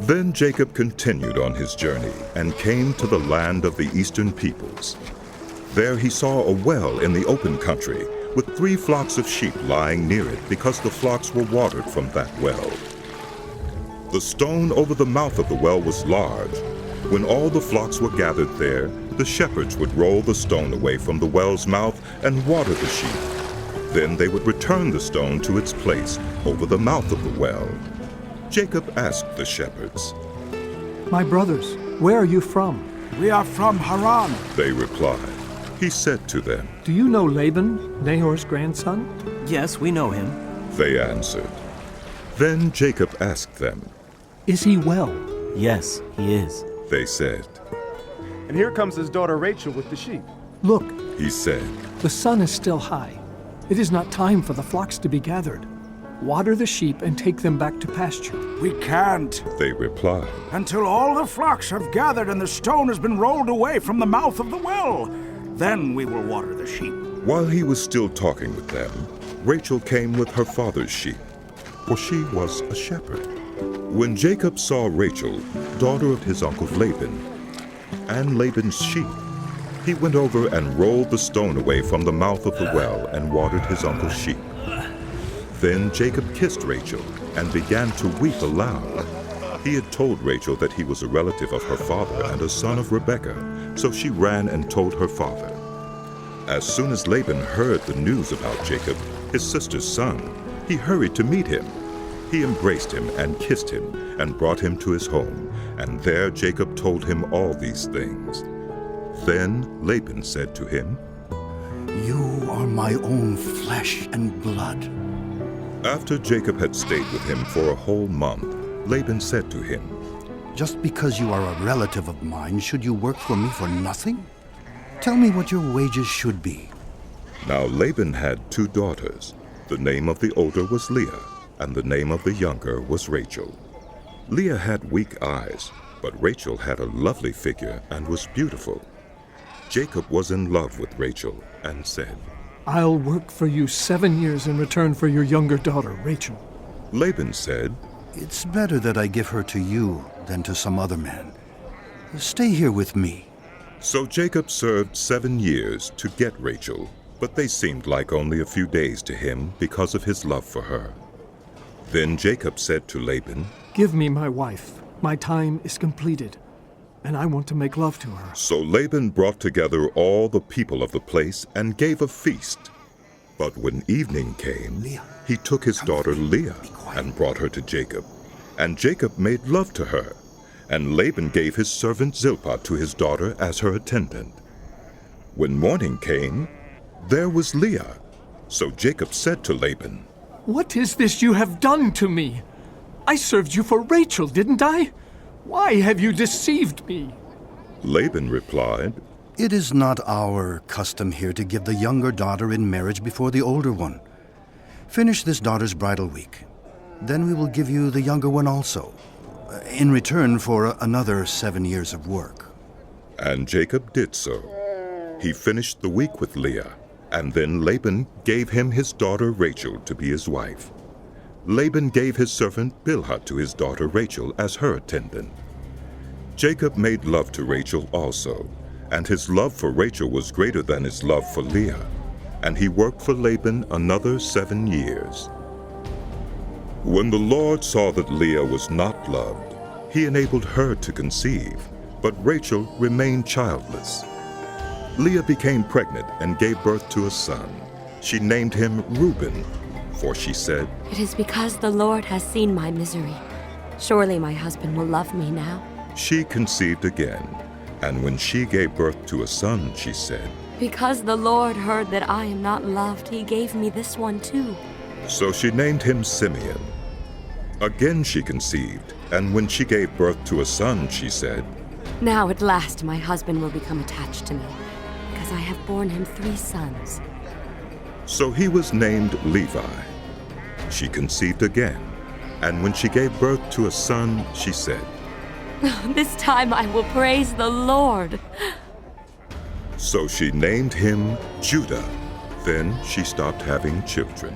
Then Jacob continued on his journey and came to the land of the eastern peoples. There he saw a well in the open country with 3 flocks of sheep lying near it because the flocks were watered from that well. The stone over the mouth of the well was large. When all the flocks were gathered there, the shepherds would roll the stone away from the well's mouth and water the sheep. Then they would return the stone to its place over the mouth of the well. Jacob asked the shepherds, "My brothers, where are you from?" "We are from Haran," they replied. He said to them, "Do you know Laban, Nahor's grandson?" "Yes, we know him." they answered. Then Jacob asked them, "Is he well?" "Yes, he is." they said. And here comes his daughter Rachel with the sheep." "Look, He said, the sun is still high. It is not time for the flocks to be gathered. Water the sheep and take them back to pasture." "We can't, they replied. until all the flocks have gathered and the stone has been rolled away from the mouth of the well. Then we will water the sheep." While he was still talking with them, Rachel came with her father's sheep, for she was a shepherd. When Jacob saw Rachel, daughter of his uncle Laban, and Laban's sheep, he went over and rolled the stone away from the mouth of the well and watered his uncle's sheep. Then Jacob kissed Rachel and began to weep aloud. He had told Rachel that he was a relative of her father and a son of Rebekah, so she ran and told her father. As soon as Laban heard the news about Jacob, his sister's son, he hurried to meet him. He embraced him and kissed him and brought him to his home, and there Jacob told him all these things. Then Laban said to him, "You are my own flesh and blood." After Jacob had stayed with him for a whole month, Laban said to him, "Just because you are a relative of mine, should you work for me for nothing? Tell me what your wages should be." Now Laban had 2 daughters. The name of the older was Leah, and the name of the younger was Rachel. Leah had weak eyes, but Rachel had a lovely figure and was beautiful. Jacob was in love with Rachel and said, "I'll work for you 7 years in return for your younger daughter, Rachel." Laban said, "It's better that I give her to you than to some other man. Stay here with me." So Jacob served 7 years to get Rachel, but they seemed like only a few days to him because of his love for her. Then Jacob said to Laban, "Give me my wife. My time is completed, and I want to make love to her." So Laban brought together all the people of the place and gave a feast. But when evening came, he took his daughter Leah and brought her to Jacob. And Jacob made love to her. And Laban gave his servant Zilpah to his daughter as her attendant. When morning came, there was Leah. So Jacob said to Laban, "What is this you have done to me? I served you for Rachel, didn't I? Why have you deceived me?" Laban replied, "It is not our custom here to give the younger daughter in marriage before the older one. Finish this daughter's bridal week. Then we will give you the younger one also, in return for another 7 years of work." And Jacob did so. He finished the week with Leah, and then Laban gave him his daughter Rachel to be his wife. Laban gave his servant Bilhah to his daughter Rachel as her attendant. Jacob made love to Rachel also, and his love for Rachel was greater than his love for Leah, and he worked for Laban another 7 years. When the Lord saw that Leah was not loved, he enabled her to conceive, but Rachel remained childless. Leah became pregnant and gave birth to a son. She named him Reuben, for she said, "It is because the Lord has seen my misery. Surely my husband will love me now." She conceived again, and when she gave birth to a son, she said, "Because the Lord heard that I am not loved, he gave me this one too." So she named him Simeon. Again she conceived, and when she gave birth to a son, she said, "Now at last my husband will become attached to me, because I have borne him 3 sons." So he was named Levi. She conceived again, and when she gave birth to a son, she said, "This time I will praise the Lord." So she named him Judah. Then she stopped having children.